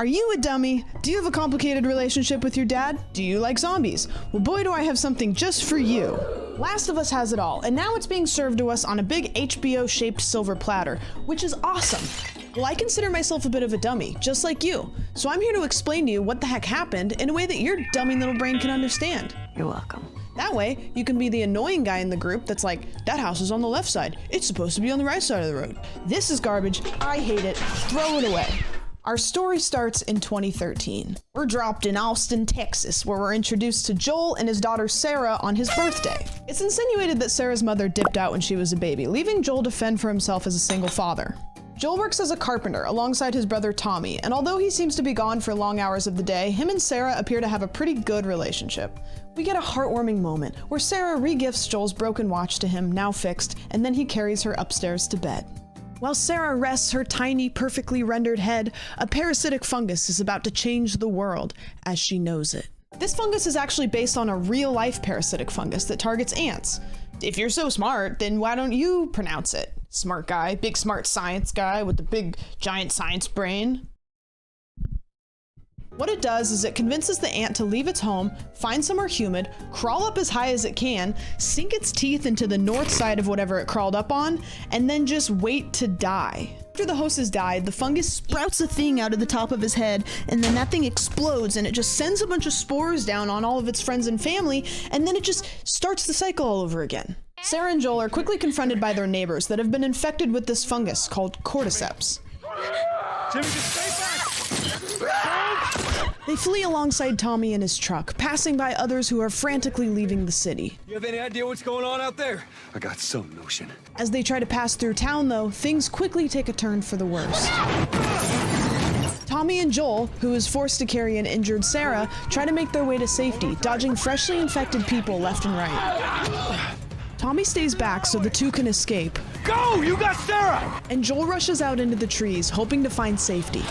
Are you a dummy? Do you have a complicated relationship with your dad? Do you like zombies? Well, boy, do I have something just for you. Last of Us has it all, and now it's being served to us on a big HBO-shaped silver platter, which is awesome. Well, I consider myself a bit of a dummy, just like you. So I'm here to explain to you what the heck happened in a way that your dummy little brain can understand. You're welcome. That way, you can be the annoying guy in the group that's like, that house is on the left side. It's supposed to be on the right side of the road. This is garbage. I hate it. Throw it away. Our story starts in 2013. We're dropped in Austin, Texas, where we're introduced to Joel and his daughter Sarah on his birthday. It's insinuated that Sarah's mother dipped out when she was a baby, leaving Joel to fend for himself as a single father. Joel works as a carpenter alongside his brother Tommy, and although he seems to be gone for long hours of the day, him and Sarah appear to have a pretty good relationship. We get a heartwarming moment where Sarah re-gifts Joel's broken watch to him, now fixed, and then he carries her upstairs to bed. While Sarah rests her tiny, perfectly rendered head, a parasitic fungus is about to change the world as she knows it. This fungus is actually based on a real-life parasitic fungus that targets ants. If you're so smart, then why don't you pronounce it? Smart guy, big smart science guy with the big giant science brain. What it does is it convinces the ant to leave its home, find somewhere humid, crawl up as high as it can, sink its teeth into the north side of whatever it crawled up on, and then just wait to die. After the host has died, the fungus sprouts a thing out of the top of his head, and then that thing explodes and it just sends a bunch of spores down on all of its friends and family, and then it just starts the cycle all over again. Sarah and Joel are quickly confronted by their neighbors that have been infected with this fungus called cordyceps. Jimmy, just stay back! They flee alongside Tommy in his truck, passing by others who are frantically leaving the city. You have any idea what's going on out there? I got some notion. As they try to pass through town, though, things quickly take a turn for the worst. Tommy and Joel, who is forced to carry an injured Sarah, try to make their way to safety, dodging freshly infected people left and right. Tommy stays back so the two can escape. Go! You got Sarah! And Joel rushes out into the trees, hoping to find safety.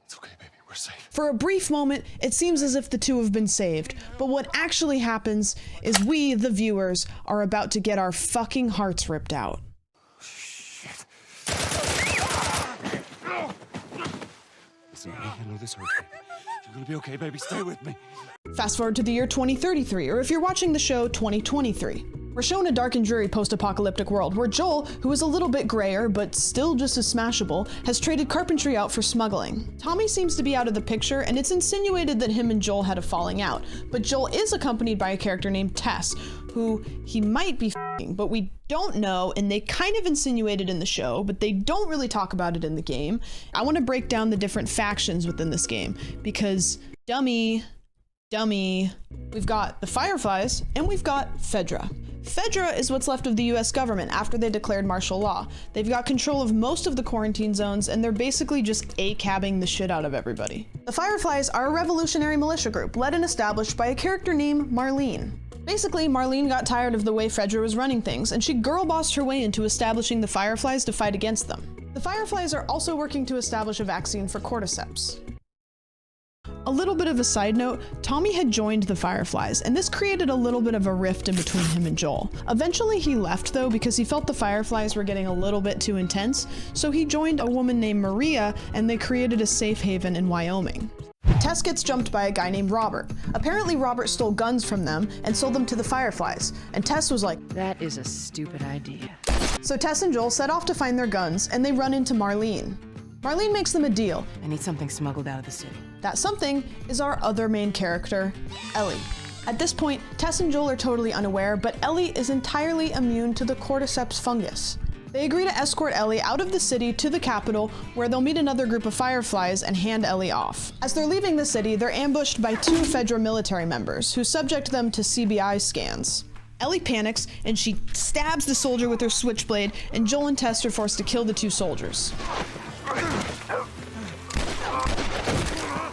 It's okay, baby. We're safe. For a brief moment, it seems as if the two have been saved, but what actually happens is we, the viewers, are about to get our fucking hearts ripped out. Shit. Listen, I know this hurts me. You're gonna be okay, baby. Stay with me. Fast forward to the year 2033, or if you're watching the show, 2023. We're shown a dark and dreary post-apocalyptic world where Joel, who is a little bit grayer, but still just as smashable, has traded carpentry out for smuggling. Tommy seems to be out of the picture, and it's insinuated that him and Joel had a falling out, but Joel is accompanied by a character named Tess, who he might be f***ing, but we don't know, and they kind of insinuated in the show, but they don't really talk about it in the game. I want to break down the different factions within this game, because dummy, we've got the Fireflies, and we've got Fedra. Fedra is what's left of the US government after they declared martial law. They've got control of most of the quarantine zones, and they're basically just ACABing the shit out of everybody. The Fireflies are a revolutionary militia group led and established by a character named Marlene. Basically, Marlene got tired of the way Fedra was running things, and she girl-bossed her way into establishing the Fireflies to fight against them. The Fireflies are also working to establish a vaccine for cordyceps. A little bit of a side note, Tommy had joined the Fireflies, and this created a little bit of a rift in between him and Joel. Eventually he left though because he felt the Fireflies were getting a little bit too intense, so he joined a woman named Maria, and they created a safe haven in Wyoming. Tess gets jumped by a guy named Robert. Apparently Robert stole guns from them and sold them to the Fireflies, and Tess was like, That is a stupid idea. So Tess and Joel set off to find their guns, and they run into Marlene. Marlene makes them a deal. I need something smuggled out of the city. That something is our other main character, Ellie. At this point, Tess and Joel are totally unaware, but Ellie is entirely immune to the cordyceps fungus. They agree to escort Ellie out of the city to the capital, where they'll meet another group of Fireflies and hand Ellie off. As they're leaving the city, they're ambushed by two Fedra military members, who subject them to CBI scans. Ellie panics, and she stabs the soldier with her switchblade, and Joel and Tess are forced to kill the two soldiers.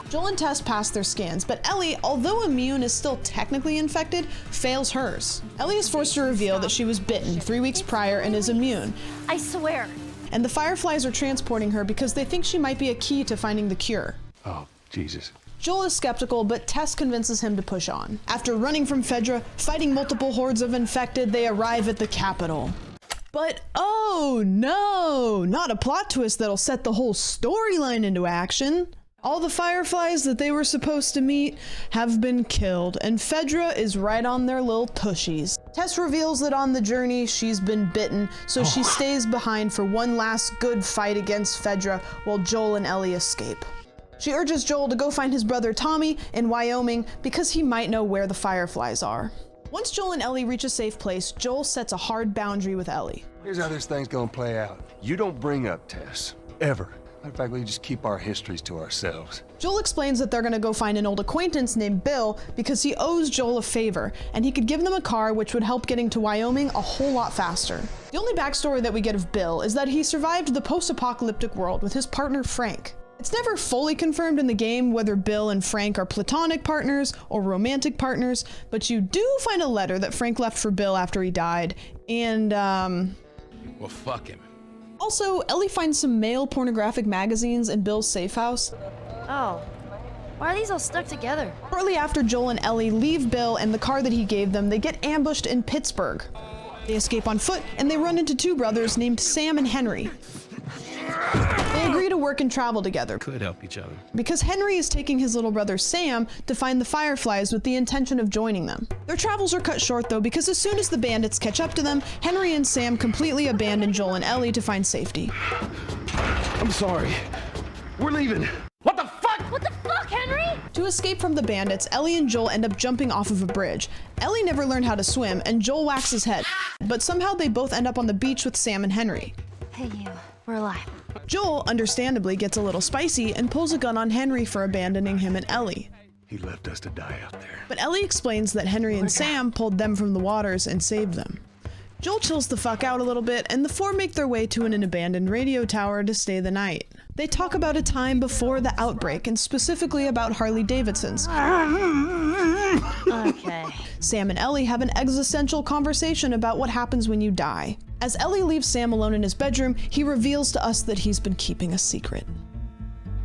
Joel and Tess pass their scans, but Ellie, although immune, is still technically infected, fails hers. Ellie is forced to reveal that she was bitten 3 weeks prior and is immune. I swear. And the Fireflies are transporting her because they think she might be a key to finding the cure. Oh, Jesus. Joel is skeptical, but Tess convinces him to push on. After running from Fedra, fighting multiple hordes of infected, they arrive at the capital. But oh no, not a plot twist that'll set the whole storyline into action. All the Fireflies that they were supposed to meet have been killed, and Fedra is right on their little tushies. Tess reveals that on the journey she's been bitten, so she stays behind for one last good fight against Fedra while Joel and Ellie escape. She urges Joel to go find his brother Tommy in Wyoming because he might know where the Fireflies are. Once Joel and Ellie reach a safe place, Joel sets a hard boundary with Ellie. Here's how this thing's gonna play out. You don't bring up Tess. Ever. Matter of fact, we just keep our histories to ourselves. Joel explains that they're gonna go find an old acquaintance named Bill because he owes Joel a favor, and he could give them a car which would help getting to Wyoming a whole lot faster. The only backstory that we get of Bill is that he survived the post-apocalyptic world with his partner Frank. It's never fully confirmed in the game whether Bill and Frank are platonic partners or romantic partners, but you do find a letter that Frank left for Bill after he died, and Well, fuck him. Also, Ellie finds some male pornographic magazines in Bill's safe house. Oh, why are these all stuck together? Shortly after Joel and Ellie leave Bill and the car that he gave them, they get ambushed in Pittsburgh. They escape on foot and they run into two brothers named Sam and Henry. They agree to work and travel together. Could help each other. Because Henry is taking his little brother Sam to find the Fireflies with the intention of joining them. Their travels are cut short though, because as soon as the bandits catch up to them, Henry and Sam completely abandon Joel and Ellie to find safety. I'm sorry. We're leaving. What the fuck, Henry? To escape from the bandits, Ellie and Joel end up jumping off of a bridge. Ellie never learned how to swim, and Joel whacks his head, but somehow they both end up on the beach with Sam and Henry. Hey you, we're alive. Joel, understandably, gets a little spicy and pulls a gun on Henry for abandoning him and Ellie. He left us to die out there. But Ellie explains that Henry and Sam pulled them from the waters and saved them. Joel chills the fuck out a little bit, and the four make their way to an abandoned radio tower to stay the night. They talk about a time before the outbreak, and specifically about Harley Davidsons. Okay. Sam and Ellie have an existential conversation about what happens when you die. As Ellie leaves Sam alone in his bedroom, he reveals to us that he's been keeping a secret.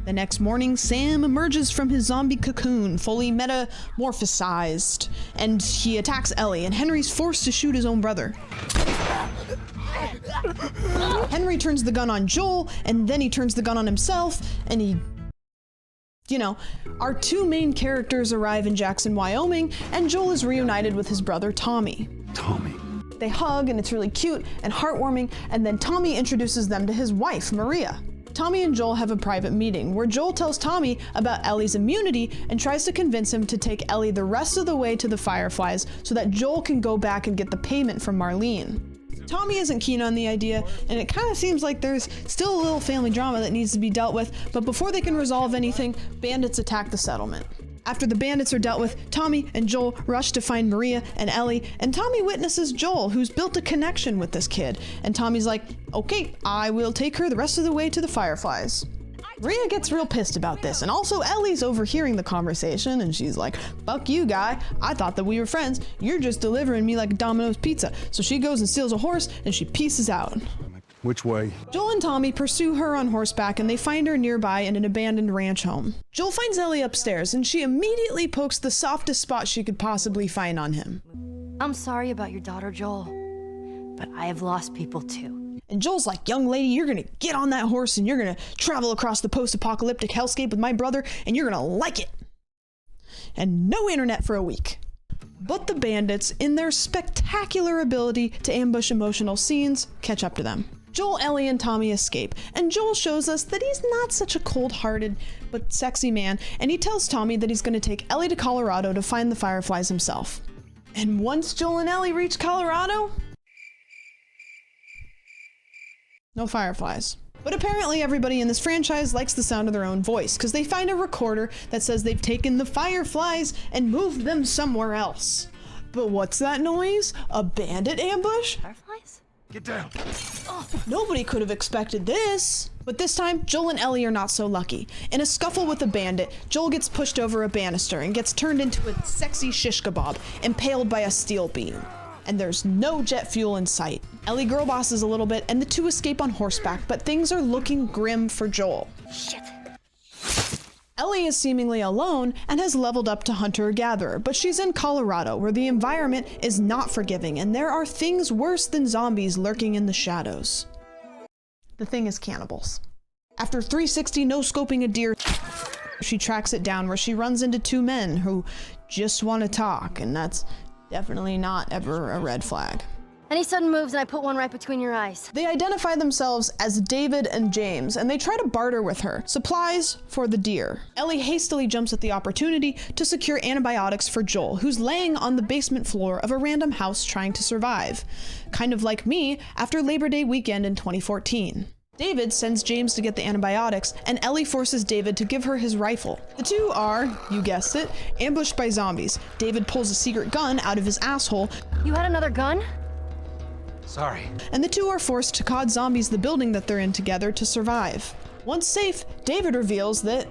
The next morning, Sam emerges from his zombie cocoon, fully metamorphosized, and he attacks Ellie, and Henry's forced to shoot his own brother. Henry turns the gun on Joel, and then he turns the gun on himself, and our two main characters arrive in Jackson, Wyoming, and Joel is reunited with his brother Tommy. Tommy. They hug, and it's really cute and heartwarming, and then Tommy introduces them to his wife, Maria. Tommy and Joel have a private meeting where Joel tells Tommy about Ellie's immunity and tries to convince him to take Ellie the rest of the way to the Fireflies so that Joel can go back and get the payment from Marlene. Tommy isn't keen on the idea, and it kind of seems like there's still a little family drama that needs to be dealt with, but before they can resolve anything, bandits attack the settlement. After the bandits are dealt with, Tommy and Joel rush to find Maria and Ellie, and Tommy witnesses Joel, who's built a connection with this kid, and Tommy's like, okay, I will take her the rest of the way to the Fireflies. Maria gets real pissed about this, and also Ellie's overhearing the conversation, and she's like, fuck you, guy. I thought that we were friends. You're just delivering me like a Domino's pizza. So she goes and steals a horse, and she pieces out. Which way? Joel and Tommy pursue her on horseback, and they find her nearby in an abandoned ranch home. Joel finds Ellie upstairs, and she immediately pokes the softest spot she could possibly find on him. I'm sorry about your daughter, Joel, but I have lost people too. And Joel's like, young lady, you're gonna get on that horse and you're gonna travel across the post-apocalyptic hellscape with my brother and you're gonna like it. And no internet for a week. But the bandits, in their spectacular ability to ambush emotional scenes, catch up to them. Joel, Ellie, and Tommy escape, and Joel shows us that he's not such a cold-hearted but sexy man, and he tells Tommy that he's gonna take Ellie to Colorado to find the Fireflies himself. And once Joel and Ellie reach Colorado, no Fireflies. But apparently everybody in this franchise likes the sound of their own voice, because they find a recorder that says they've taken the Fireflies and moved them somewhere else. But what's that noise? A bandit ambush? Fireflies? Get down. Nobody could have expected this. But this time, Joel and Ellie are not so lucky. In a scuffle with a bandit, Joel gets pushed over a banister and gets turned into a sexy shish kebab, impaled by a steel beam. And there's no jet fuel in sight. Ellie girlbosses a little bit, and the two escape on horseback, but things are looking grim for Joel. Shit. Ellie is seemingly alone and has leveled up to hunter-gatherer, but she's in Colorado where the environment is not forgiving and there are things worse than zombies lurking in the shadows. The thing is cannibals. After 360 no-scoping a deer, she tracks it down where she runs into two men who just want to talk, and that's definitely not ever a red flag. Any sudden moves and I put one right between your eyes. They identify themselves as David and James, and they try to barter with her supplies for the deer. Ellie hastily jumps at the opportunity to secure antibiotics for Joel, who's laying on the basement floor of a random house trying to survive. Kind of like me after Labor Day weekend in 2014. David sends James to get the antibiotics, and Ellie forces David to give her his rifle. The two are, you guessed it, ambushed by zombies. David pulls a secret gun out of his asshole. You had another gun? Sorry. And the two are forced to COD zombies the building that they're in together to survive. Once safe, David reveals that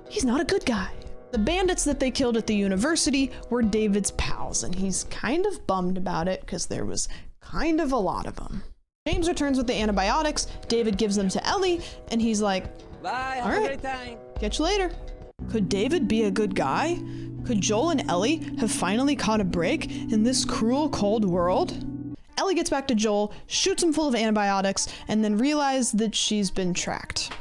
he's not a good guy. The bandits that they killed at the university were David's pals, and he's kind of bummed about it because there was kind of a lot of them. James returns with the antibiotics, David gives them to Ellie, and he's like, Bye, have "All a right, great time." catch you later." Could David be a good guy? Could Joel and Ellie have finally caught a break in this cruel, cold world? Ellie gets back to Joel, shoots him full of antibiotics, and then realizes that she's been tracked.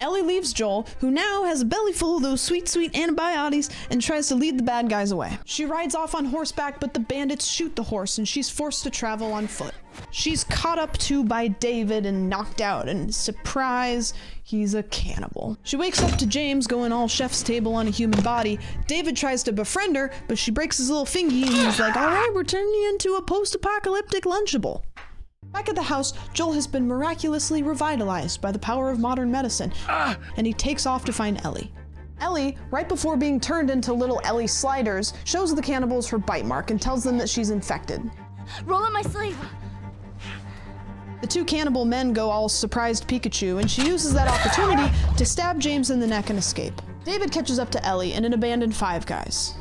Ellie leaves Joel, who now has a belly full of those sweet, sweet antibiotics, and tries to lead the bad guys away. She rides off on horseback, but the bandits shoot the horse, and she's forced to travel on foot. She's caught up to by David and knocked out, and surprise, he's a cannibal. She wakes up to James going all chef's table on a human body. David tries to befriend her, but she breaks his little fingy, and he's like, "All right, we're turning you into a post-apocalyptic Lunchable." Back at the house, Joel has been miraculously revitalized by the power of modern medicine, and he takes off to find Ellie. Ellie, right before being turned into little Ellie sliders, shows the cannibals her bite mark and tells them that she's infected. Roll up my sleeve. The two cannibal men go all surprised Pikachu, and she uses that opportunity to stab James in the neck and escape. David catches up to Ellie in an abandoned Five Guys.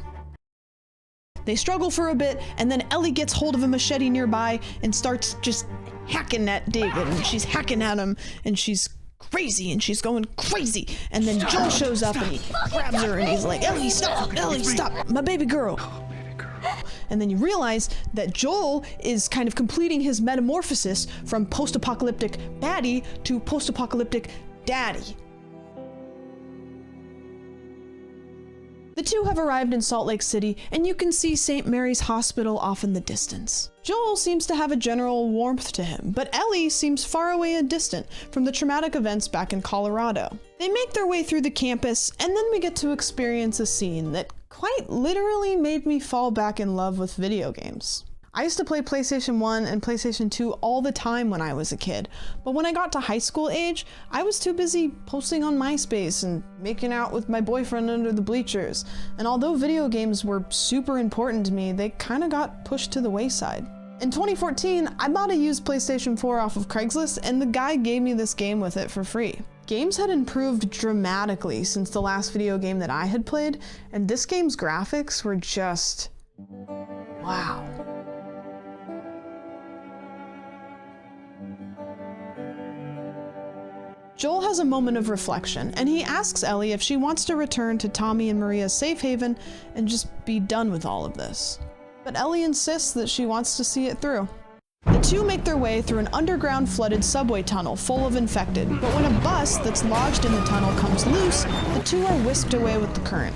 They struggle for a bit, and then Ellie gets hold of a machete nearby and starts just hacking at David, and she's hacking at him, and she's crazy, and she's going crazy. And then Joel shows up and he grabs her and he's like, "Ellie, stop! Ellie, stop! My baby girl!" And then you realize that Joel is kind of completing his metamorphosis from post-apocalyptic baddie to post-apocalyptic daddy. The two have arrived in Salt Lake City, and you can see St. Mary's Hospital off in the distance. Joel seems to have a general warmth to him, but Ellie seems far away and distant from the traumatic events back in Colorado. They make their way through the campus, and then we get to experience a scene that quite literally made me fall back in love with video games. I used to play PlayStation 1 and PlayStation 2 all the time when I was a kid, but when I got to high school age, I was too busy posting on MySpace and making out with my boyfriend under the bleachers. And although video games were super important to me, they kind of got pushed to the wayside. In 2014, I bought a used PlayStation 4 off of Craigslist, and the guy gave me this game with it for free. Games had improved dramatically since the last video game that I had played, and this game's graphics were just wow. Joel has a moment of reflection, and he asks Ellie if she wants to return to Tommy and Maria's safe haven and just be done with all of this. But Ellie insists that she wants to see it through. The two make their way through an underground flooded subway tunnel full of infected, but when a bus that's lodged in the tunnel comes loose, the two are whisked away with the current.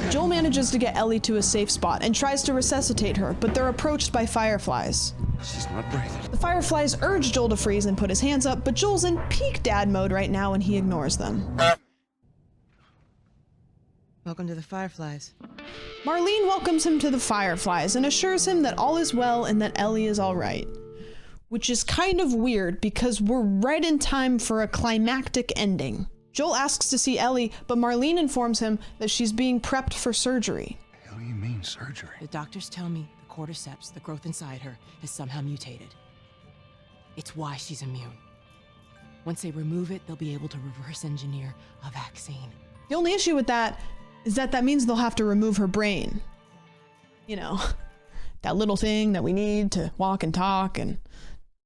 Joel manages to get Ellie to a safe spot and tries to resuscitate her, but they're approached by Fireflies. She's not breathing. The Fireflies urge Joel to freeze and put his hands up, but Joel's in peak dad mode right now and he ignores them. Welcome to the Fireflies. Marlene welcomes him to the Fireflies and assures him that all is well and that Ellie is all right. Which is kind of weird because we're right in time for a climactic ending. Joel asks to see Ellie, but Marlene informs him that she's being prepped for surgery. What the hell do you mean, surgery? The doctors tell me the cordyceps, the growth inside her, has somehow mutated. It's why she's immune. Once they remove it, they'll be able to reverse engineer a vaccine. The only issue with that is that that means they'll have to remove her brain. You know, that little thing that we need to walk and talk, and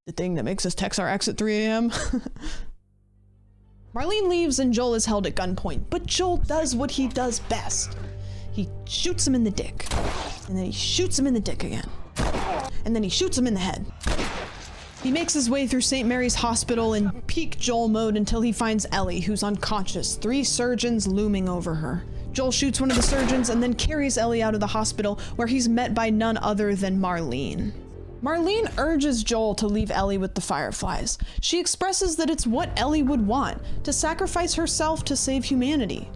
the thing that makes us text our ex at 3 a.m. Marlene leaves and Joel is held at gunpoint, but Joel does what he does best. He shoots him in the dick, and then he shoots him in the dick again, and then he shoots him in the head. He makes his way through St. Mary's Hospital in peak Joel mode until he finds Ellie, who's unconscious, 3 surgeons looming over her. Joel shoots one of the surgeons and then carries Ellie out of the hospital, where he's met by none other than Marlene. Marlene urges Joel to leave Ellie with the Fireflies. She expresses that it's what Ellie would want, to sacrifice herself to save humanity.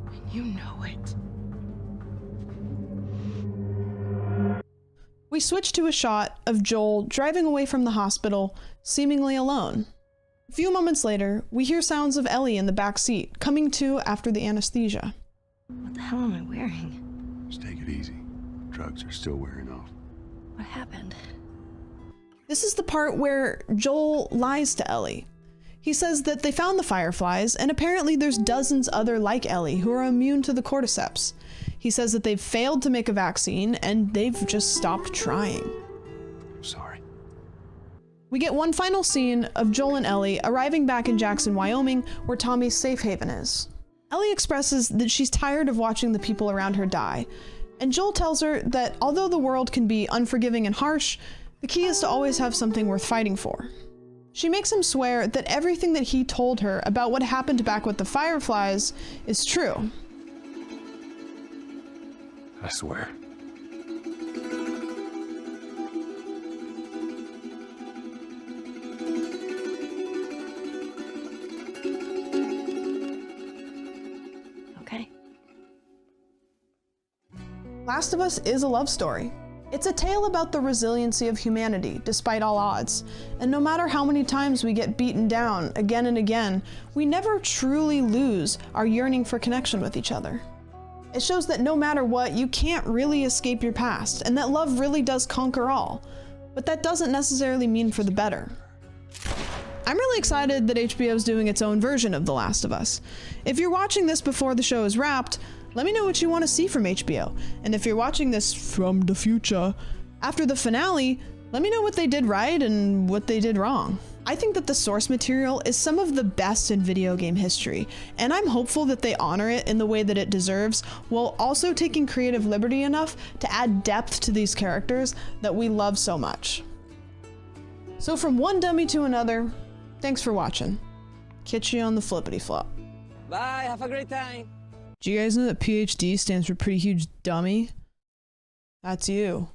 And you know it. We switch to a shot of Joel driving away from the hospital, seemingly alone. A few moments later, we hear sounds of Ellie in the back seat, coming to after the anesthesia. What the hell am I wearing? Just take it easy. Drugs are still wearing off. What happened? This is the part where Joel lies to Ellie. He says that they found the Fireflies, and apparently there's dozens other like Ellie who are immune to the cordyceps. He says that they've failed to make a vaccine, and they've just stopped trying. I'm sorry. We get one final scene of Joel and Ellie arriving back in Jackson, Wyoming, where Tommy's safe haven is. Ellie expresses that she's tired of watching the people around her die, and Joel tells her that although the world can be unforgiving and harsh, the key is to always have something worth fighting for. She makes him swear that everything that he told her about what happened back with the Fireflies is true. I swear. Okay. Last of Us is a love story. It's a tale about the resiliency of humanity despite all odds, and no matter how many times we get beaten down again and again, we never truly lose our yearning for connection with each other. It shows that no matter what, you can't really escape your past, and that love really does conquer all, but that doesn't necessarily mean for the better. I'm really excited that HBO is doing its own version of The Last of Us. If you're watching this before the show is wrapped, let me know what you want to see from HBO. And if you're watching this from the future, after the finale, let me know what they did right and what they did wrong. I think that the source material is some of the best in video game history, and I'm hopeful that they honor it in the way that it deserves, while also taking creative liberty enough to add depth to these characters that we love so much. So from one dummy to another, thanks for watching. Catch you on the flippity flop. Bye, have a great time. Do you guys know that PhD stands for pretty huge dummy? That's you.